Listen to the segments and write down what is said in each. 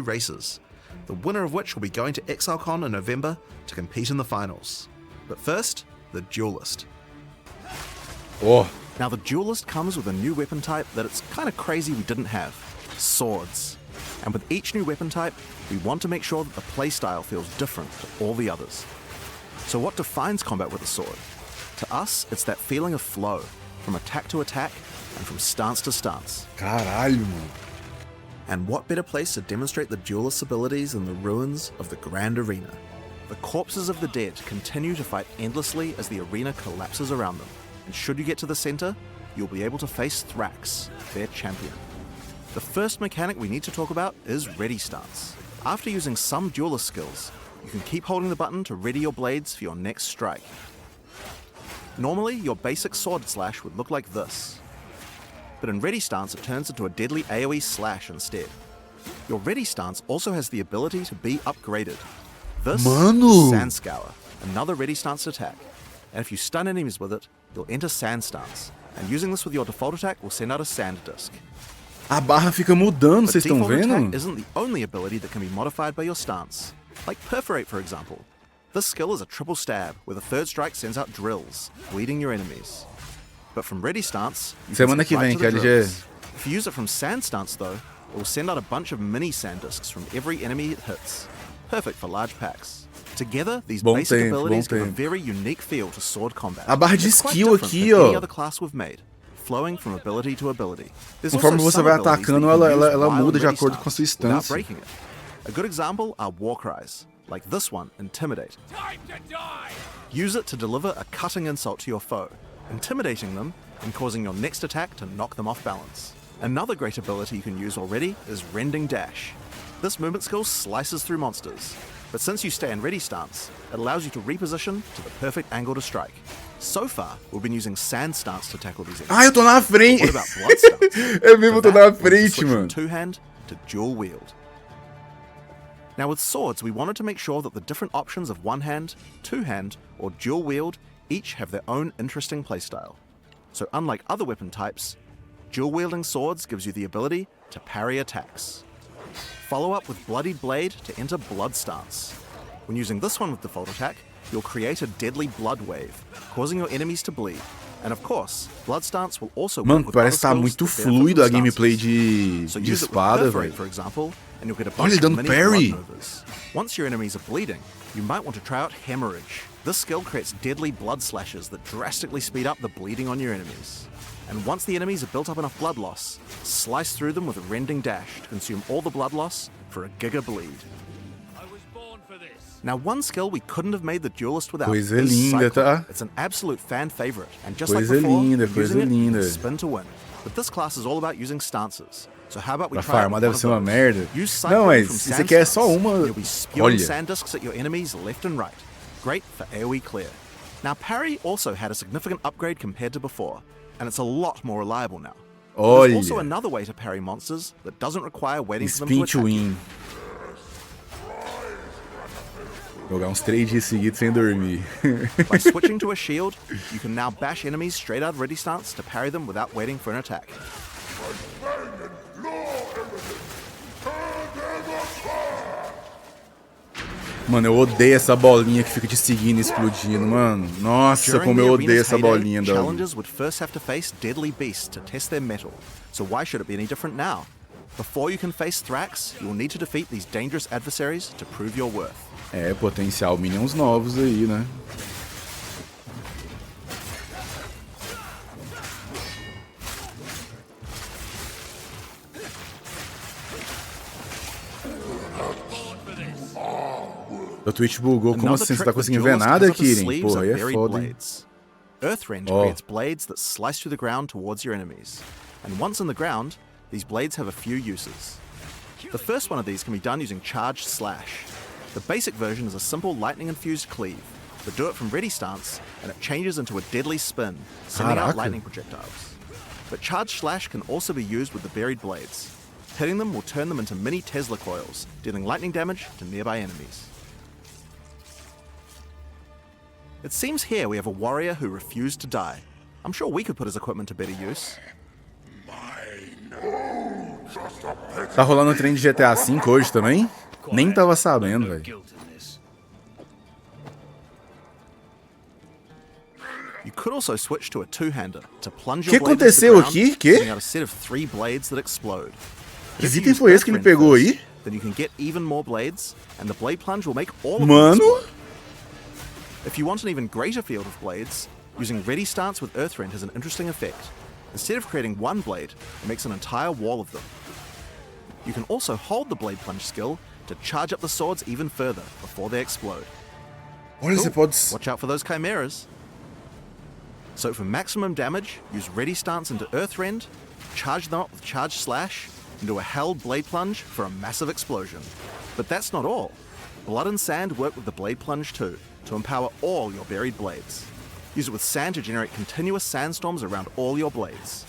races, the winner of which will be going to ExileCon in November to compete in the finals. But first, the Duelist. Oh, Now the Duelist comes with a new weapon type that it's kind of crazy we didn't have, swords. And with each new weapon type, we want to make sure that the playstyle feels different to all the others. So what defines combat with a sword? To us, it's that feeling of flow, from attack to attack, and from stance to stance. caralho, mano. And what better place to demonstrate the Duelist's abilities than the ruins of the Grand Arena? The corpses of the dead continue to fight endlessly as the arena collapses around them. And should you get to the center, you'll be able to face Thrax, their champion. The first mechanic we need to talk about is ready stance. After using some Duelist skills, you can keep holding the button to ready your blades for your next strike. Normally, your basic sword slash would look like this. But in ready stance, it turns into a deadly AoE slash instead. Your ready stance also has the ability to be upgraded. This is Sand Scour, another ready stance attack. And if you stun enemies with it, you'll enter Sand Stance. And using this with your default attack will send out a Sand Disc. A barra fica mudando, vocês estão Default attack vendo? isn't the only ability that can be modified by your stance. Like Perforate, for example. This skill is a triple stab, where the third strike sends out drills, bleeding your enemies. But from ready stance, you can Semana skip que right vem, to the KLG. drills. If you use it from Sand Stance though, it will send out a bunch of mini Sand Discs from every enemy it hits. Perfect for large packs. Together, these basic abilities give a very unique feel to sword combat. A barra de It's quite skill different aqui, than ó. any other class we've made, flowing from ability to ability. There's Conforme also você some vai abilities that atacando, you can use ela while muda in de ready acordo com a sua stance without instância. breaking it. A good example are war cries, like this one, Intimidate. Use it to deliver a cutting insult to your foe, intimidating them and causing your next attack to knock them off balance. Another great ability you can use already is Rending Dash. This movement skill slices through monsters, but since you stay in ready stance, it allows you to reposition to the perfect angle to strike. So far, we've been using Sand Stance to tackle these enemies. Ah, eu tô na frente! What about Blood Stance? Eu mesmo tô For na that, we can frente, switch mano. from two-hand to dual wield. Now with swords, we wanted to make sure that the different options of one-hand, two-hand, or dual wield each have their own interesting playstyle. So unlike other weapon types, dual wielding swords gives you the ability to parry attacks. Follow up with Bloodied Blade to enter Blood Stance. When using this one with default attack, you'll create a deadly blood wave, causing your enemies to bleed. And of course, Blood Stance will also work Mano, with parece other estar skills muito that benefit fluido a from gameplay stances. de Use it with espada, Perforate, velho. for example, and you'll get a Olha bunch ele of dando mini parry. blood movers. Once your enemies are bleeding, you might want to try out Hemorrhage. This skill creates deadly blood slashes that drastically speed up the bleeding on your enemies. And once the enemies have built up enough blood loss, slice through them with a Rending Dash to consume all the blood loss for a giga bleed. Now one skill we couldn't have made the Duelist without Coisa is linda, Cycling. tá? It's an absolute fan favorite, and just Coisa like before, linda, using coisa it, linda. spin to win. But this class is all about using stances. So how about we Pra try out farmar one deve of ser uma those? merda. Use cycling Não, mas from isso sand aqui é só stance. uma. You'll be spewing Olha. sand discs at your enemies left and right. Great for AoE clear. Now parry also had a significant upgrade compared to before, and it's a lot more reliable now. There's also Olha. another way to parry monsters that doesn't require waiting for them to Spin to attack you. win. Jogar uns 3 dias seguidos sem dormir. By switching to a shield, you can now bash enemies straight out of ready stance to parry them without waiting for an attack. Mano, eu odeio essa bolinha que fica te seguindo e explodindo, mano. Nossa, During como the eu arena's odeio essa heyday, bolinha, dog. challengers would first have to face deadly beasts to test their mettle. So why should it be any different now? Before you can face Thrax, you will need to defeat these dangerous adversaries to prove your worth. É, potencial minions novos aí, né? O Twitch bugou, como Another assim? Você trick tá the conseguindo ver duelist nada, has up his Kirin? sleeves Porra, are aí é buried foda, hein? blades. Earthrend Oh. creates blades that slice through the ground towards your enemies. And once in the ground, these blades have a few uses. The first one of these can be done using Charge Slash. The basic version is a simple lightning-infused cleave, but do it from ready stance, and it changes into a deadly spin, sending out Caraca. lightning projectiles. But Charge Slash can also be used with the buried blades. Hitting them will turn them into mini Tesla coils, dealing lightning damage to nearby enemies. It seems here we have a warrior who refused to die. I'm sure we could put his equipment to better use. My notes. Tá rolando um trem de GTA V hoje também? Nem tava sabendo, velho. You could also switch to a two-hander to plunge Que your blade into the aconteceu ground, aqui? Que? sending out a set of 3 blades that explode. Que If you item use foi esse que ele Earth pegou Rend aí? first, then you can get even more blades, and the blade plunge will make all of them Mano! explode. If you want an even greater field of blades, using Ready Stance with Earth Rend has an interesting effect. Instead of creating one blade, it makes an entire wall of them. You can also hold the blade plunge skill to charge up the swords even further before they explode. Olha, você Ooh, pode... watch out for those chimeras. So for maximum damage, use Ready Stance into Earth Rend, charge them up with Charge Slash, and do a held Blade Plunge for a massive explosion. But that's not all. Blood and Sand work with the Blade Plunge too, to empower all your buried blades. Use it with sand to generate continuous sandstorms around all your blades.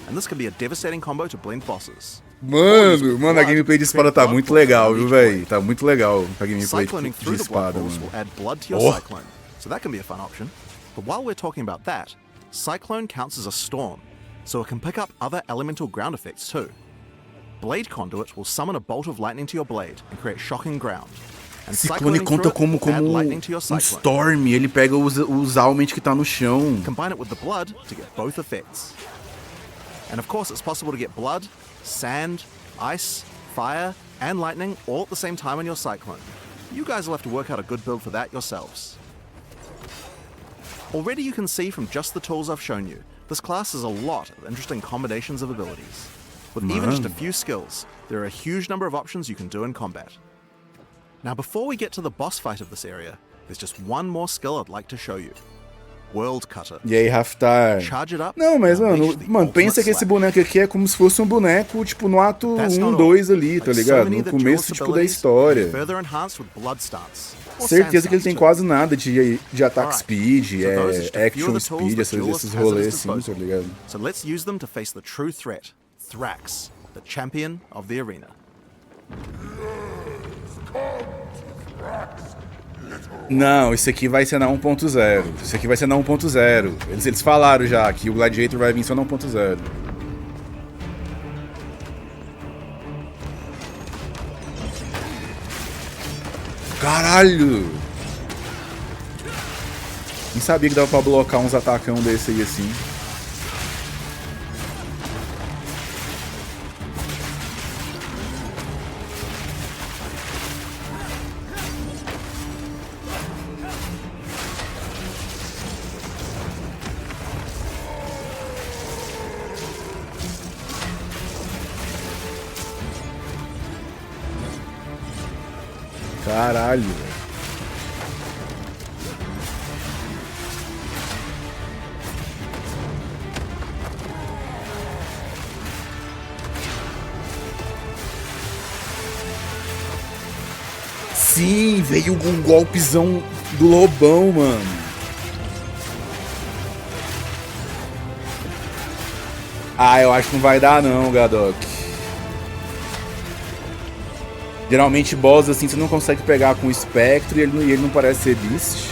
And this can be a devastating combo to blend bosses. Mano, a gameplay de espada tá muito legal, viu, véi? Tá muito legal a gameplay Cycloning de through the blood espada, pools mano. will add blood to your Oh. cyclone, so that can be a fun option. But while we're talking about that, Cyclone counts as a storm, so it can pick up other elemental ground effects too. Blade Conduit will summon a bolt of lightning to your blade and create shocking ground. And Ciclone cycloning conta through it como will add lightning to your cyclone. Storm, ele pega os auments que tá no chão. Combine it with the blood to get both effects. And of course, it's possible to get blood, sand, ice, fire, and lightning all at the same time on your cyclone. You guys will have to work out a good build for that yourselves. Already you can see from just the tools I've shown you, this class has a lot of interesting combinations of abilities. With even just a few skills, there are a huge number of options you can do in combat. Now before we get to the boss fight of this area, there's just one more skill I'd like to show you. World Cutter. E aí, Raftar. Charge it up. Não, mas, and mano, unleash the pensa ultimate que esse slash. boneco aqui é como se fosse um boneco, tipo, no ato That's 1, not all. 2 ali, tá Like so ligado? many No of the começo, duelist tipo, da abilities, história. further enhanced with blood stance. Or Certeza sand que ele tem stance quase nada de attack Alright, speed, so those are just a few action of the tools speed, that duelists esses has at rolês his assim, tá disposal. ligado? too. So let's use them to face the true threat, Thrax, the champion of the arena. Não, esse aqui vai ser na 1.0. Esse aqui vai ser na 1.0. Eles falaram já que o Gladiator vai vir só na 1.0. Caralho! Nem sabia que dava pra blocar uns atacão desse aí assim. Caralho, velho. Sim, veio um golpezão do lobão, mano. Ah, eu acho que não vai dar não, Gadok. Geralmente boss assim você não consegue pegar com o espectro e ele não parece ser beast.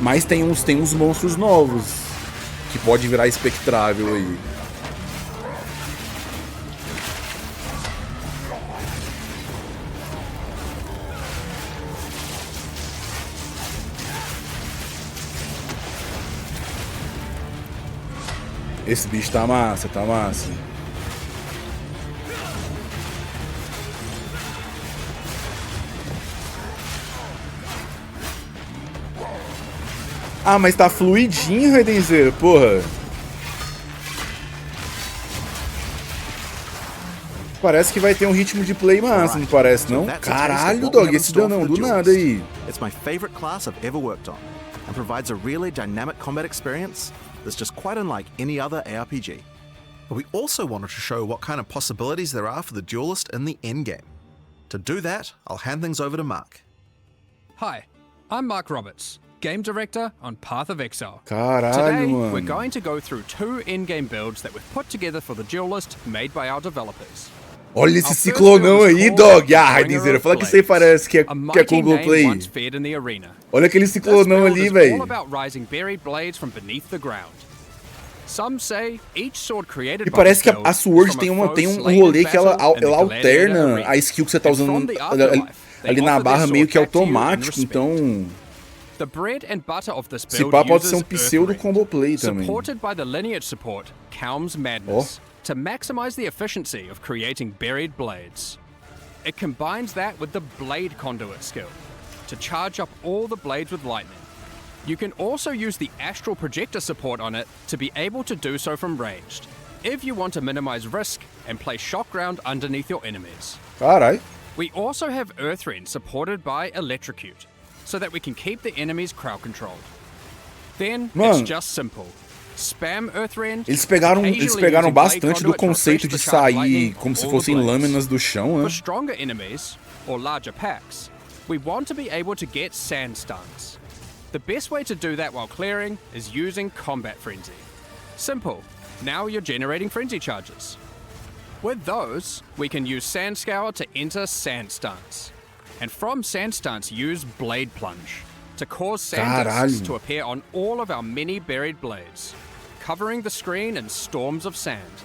Mas tem uns monstros novos que pode virar espectrável aí. Esse bicho tá massa, tá massa. Ah, mas tá fluidinho, Redenzeiro, porra. Parece que vai ter um ritmo de play massa, não parece não? Caralho, dog, esse deu não, do nada aí. It's my favorite class I've ever worked on, and provides a really dynamic combat experience that's just quite unlike any other ARPG. But we also wanted to show what kind of possibilities there are for the duelist in the endgame. To do that, I'll hand things over to Mark. Hi, I'm Mark Roberts, Game Director on Path of Exile. Caralho, Today, mano. we're going to go through 2 in-game builds that we've put together for the duelist made by our developers. Olha esse ciclonão aí, dog. Ah, Redenzeiro, fala que isso aí parece que é Google Play. Olha aquele ciclonão ali, velho. All about rising buried blades from beneath the ground. Some say each sword created E by parece que this a build Sword is tem from a tem foe um slain rolê in que ela battle in the alterna gladiator a arena. skill que você tá And usando from the afterlife, they ali na offer their barra meio sword que back to you in automático, respect. então The bread and butter of this se build pá pode ser uses pseudo Earth combo Rend, play também. supported by the lineage support Calm's Madness, to maximize the efficiency of creating buried blades. It combines that with the Blade Conduit skill, to charge up all the blades with lightning. You can also use the Astral Projector support on it to be able to do so from ranged, if you want to minimize risk and play shock ground underneath your enemies. Carai. We also have Earthrend supported by Electrocute, so that we can keep the enemies crowd controlled. Then it's just simple. Spam Earthrend. Eles pegaram bastante do conceito de sair como se fossem lâminas do chão, né? For stronger enemies, or larger packs, we want to be able to get sand stuns. The best way to do that while clearing is using Combat Frenzy. Simple. Now you're generating frenzy charges. With those, we can use Sand Scour to enter sand stuns. And from sand stuns, use Blade Plunge to cause sand discs to appear on all of our many buried blades, covering the screen in storms of sand.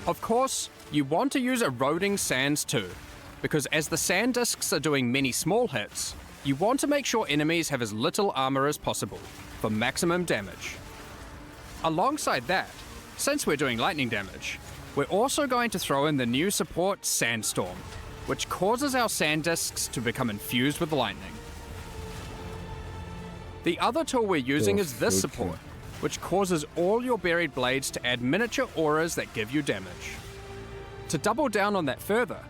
Of course, you want to use eroding sands too, because as the sand discs are doing many small hits, you want to make sure enemies have as little armor as possible for maximum damage. Alongside that, since we're doing lightning damage, we're also going to throw in the new support Sandstorm, which causes our sand discs to become infused with lightning. The other tool we're using is this support, which causes all your buried blades to add miniature auras that give you damage. To double down on that further,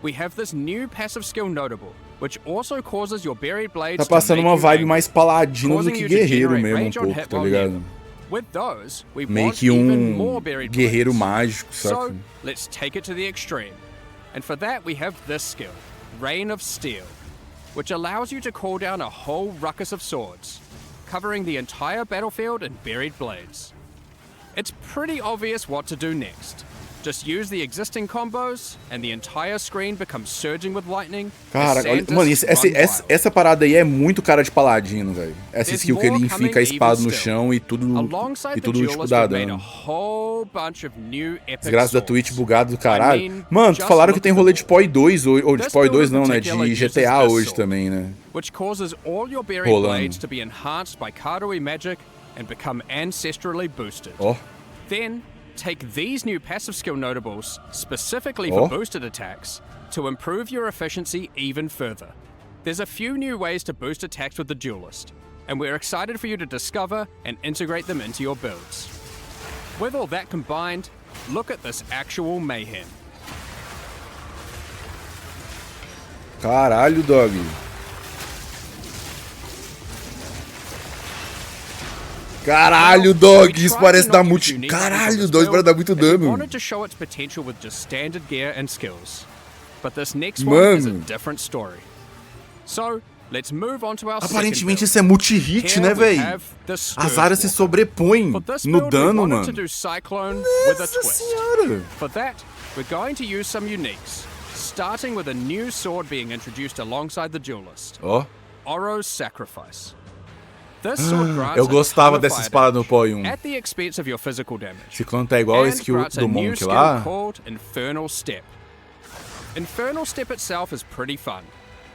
we have this new passive skill Notable, which also causes your buried blades Tá passando uma vibe mais paladino do causing que you to guerreiro generate mesmo, range on pouco, hit tá while ligado? near. With those, we Meio want que even more buried guerreiro blades. mágico, saca? So, let's take it to the extreme. And for that, we have this skill, Rain of Steel, which allows you to call down a whole ruckus of swords, covering the entire battlefield in buried blades. It's pretty obvious what to do next. Just use the existing combos, and the entire screen becomes surging with lightning. Cara, olha, mano, essa parada aí é muito cara de paladino, velho. Essa skill que ele fica a espada no chão e tudo tipo dá dano. Desgraça da Twitch bugado do caralho. Mano, falaram que tem rolê de POE 2, ou de POE 2 não, né? De GTA hoje também, né? Which causes all your buried blades to be enhanced by Karui magic and become ancestrally boosted. Then, take these new passive skill notables, specifically for boosted attacks, to improve your efficiency even further. There's a few new ways to boost attacks with the Duelist, and we're excited for you to discover and integrate them into your builds. With all that combined, look at this actual mayhem. Caralho, dog. Caralho, dog, isso parece dar muito... Caralho, dog, isso parece dar muito dano. Wanted to show its potential with just standard gear and skills. But this next one is a different story. So, let's move on to our aparentemente isso é multi-hit, né, velho? As áreas se sobrepõem no dano, mano. Nossa senhora! For that, we're going to use some uniques, starting with a new sword being introduced alongside the Duelist. Oro's Sacrifice. Eu gostava dessa espada no POE 1. At the expense of your physical damage. Ciclone tá igual a skill do Monk lá. Infernal Step. Infernal Step itself is pretty fun.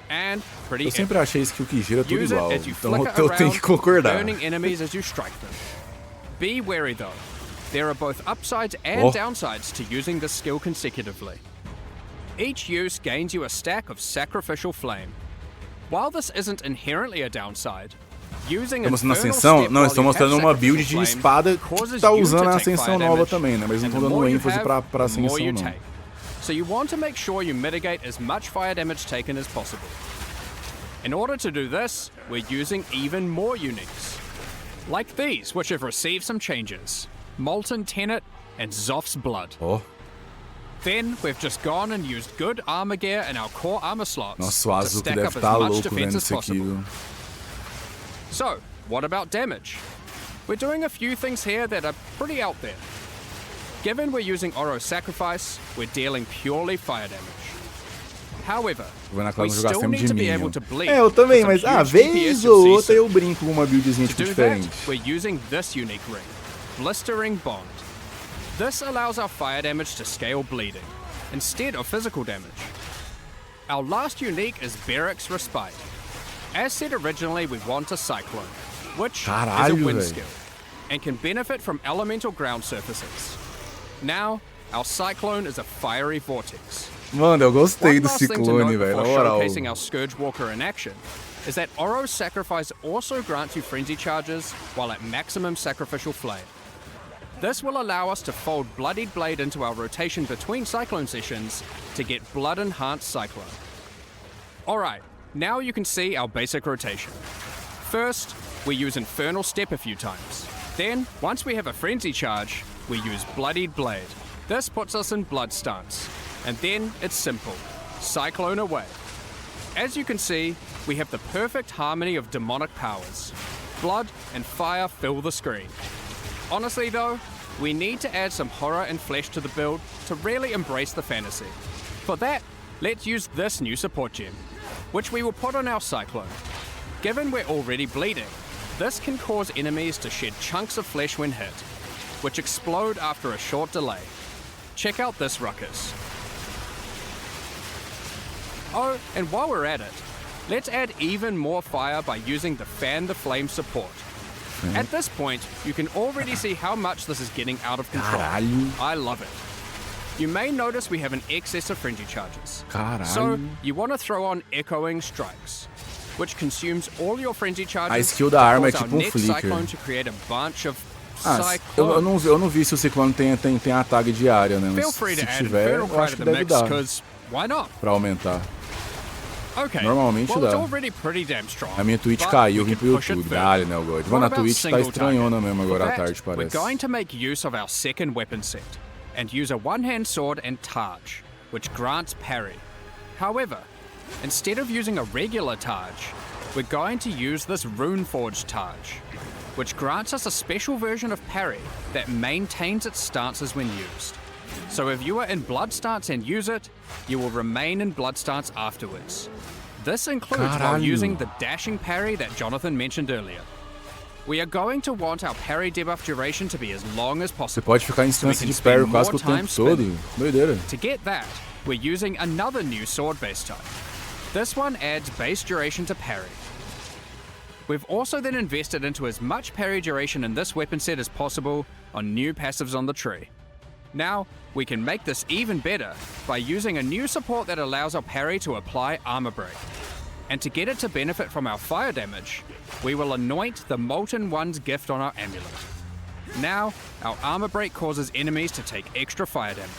And pretty eu sempre achei skill que gira tudo igual, então eu tenho que around, concordar. burning enemies as you strike them. Be wary though. There are both upsides and downsides to using this skill consecutively. Each use gains you a stack of Sacrificial Flame. While this isn't inherently a downside, estamos na ascensão? Não, estão mostrando uma build de espada que tá usando a ascensão nova também, né? Mas não estão dando ênfase pra ascensão, não. So you want to make sure you mitigate as much fire damage taken as possible. In order to do this, we're using even more uniques. Like these, which have received some changes. Molten Tenet and Zoph's Blood. Then, we've just gone and used good armor gear in our core armor slots Nossa, o to Azul que stack deve up as estar much louco defense vendo as isso aqui, possible. So, what about damage? We're doing a few things here that are pretty out there. Given we're using Oro's Sacrifice, we're dealing purely fire damage. However, we still need to be able to bleed. Eu também, mas vez ou outra eu brinco com uma buildzinha tipo diferente. We're using this unique ring, blistering bond. This allows our fire damage to scale bleeding, instead of physical damage. Our last unique is Barracks Respite. As said originally, we want a Cyclone, which is a wind skill, and can benefit from elemental ground surfaces. Now, our Cyclone is a fiery vortex. Mano, eu gostei do One last thing to Ciclone, note velho, na before moral. showcasing our Scourge Walker in action is that Oro's Sacrifice also grants you frenzy charges while at maximum sacrificial flame. This will allow us to fold Bloodied Blade into our rotation between Cyclone sessions to get Blood Enhanced Cyclone. Alright, now you can see our basic rotation. First, we use Infernal Step a few times. Then, once we have a frenzy charge, we use Bloodied Blade. This puts us in Blood stance. And then it's simple, Cyclone away. As you can see, we have the perfect harmony of demonic powers. Blood and fire fill the screen. Honestly though, we need to add some horror and flesh to the build to really embrace the fantasy. For that, let's use this new support gem, which we will put on our Cyclone. Given we're already bleeding, this can cause enemies to shed chunks of flesh when hit, which explode after a short delay. Check out this ruckus. Oh, and while we're at it, let's add even more fire by using the Fan the Flame support. At this point, you can already see how much this is getting out of control. I love it. You may notice we have an excess of frenzy charges. So, you want to throw on Echoing Strikes, which consumes all your frenzy charges. A skill da arma é to cause tipo our next flicker. Cyclone to create a bunch of Eu não vi se o Ciclone tem ataque de área, né? Feel Mas free se to add tiver, Infernal eu Cry acho to que the deve mix, dar. because why not? Pra aumentar. Okay, Normalmente well, it's dá. already pretty damn strong, A minha Twitch but caiu, we vim can pro push it YouTube. further. Dale, né, God? What Na about Twitch tá single estranhona target? mesmo For agora à that, tarde, we're parece. going to make use of our second weapon set and use a one-hand sword and Taj, which grants parry. However, instead of using a regular Taj, we're going to use this Runeforged Taj, which grants us a special version of parry that maintains its stances when used. So if you are in blood stance and use it, you will remain in blood stance afterwards. This includes while using the dashing parry that Jonathan mentioned earlier. We are going to want our parry debuff duration to be as long as Você possible. pode ficar em instância de parry quase que o tempo todo. Doideira. To get that, we're using another new sword base type. This one adds base duration to parry. We've also then invested into as much parry duration in this weapon set as possible on new passives on the tree. Now, we can make this even better by using a new support that allows our parry to apply Armor Break. And to get it to benefit from our fire damage, we will anoint the Molten One's gift on our amulet. Now, our Armor Break causes enemies to take extra fire damage.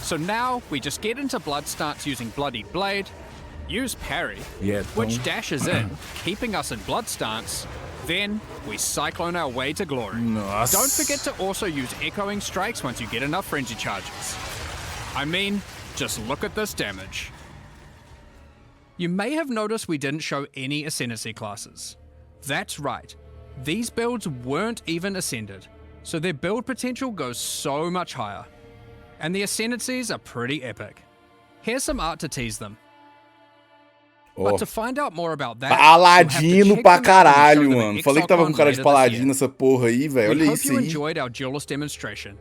So now, we just get into blood stance using Bloodied Blade, use parry, which dashes in, keeping us in blood stance, then we cyclone our way to glory. Nossa. Don't forget to also use Echoing Strikes once you get enough frenzy charges. I mean, just look at this damage. You may have noticed we didn't show any Ascendancy classes. That's right, these builds weren't even Ascended, so their build potential goes so much higher. And the Ascendancies are pretty epic. Here's some art to tease them. But to find out more about that, Paladino pra caralho, mano. mano. Falei que tava com cara de paladino essa porra aí, velho. Olha Hope isso you aí. enjoyed our duelist demonstration.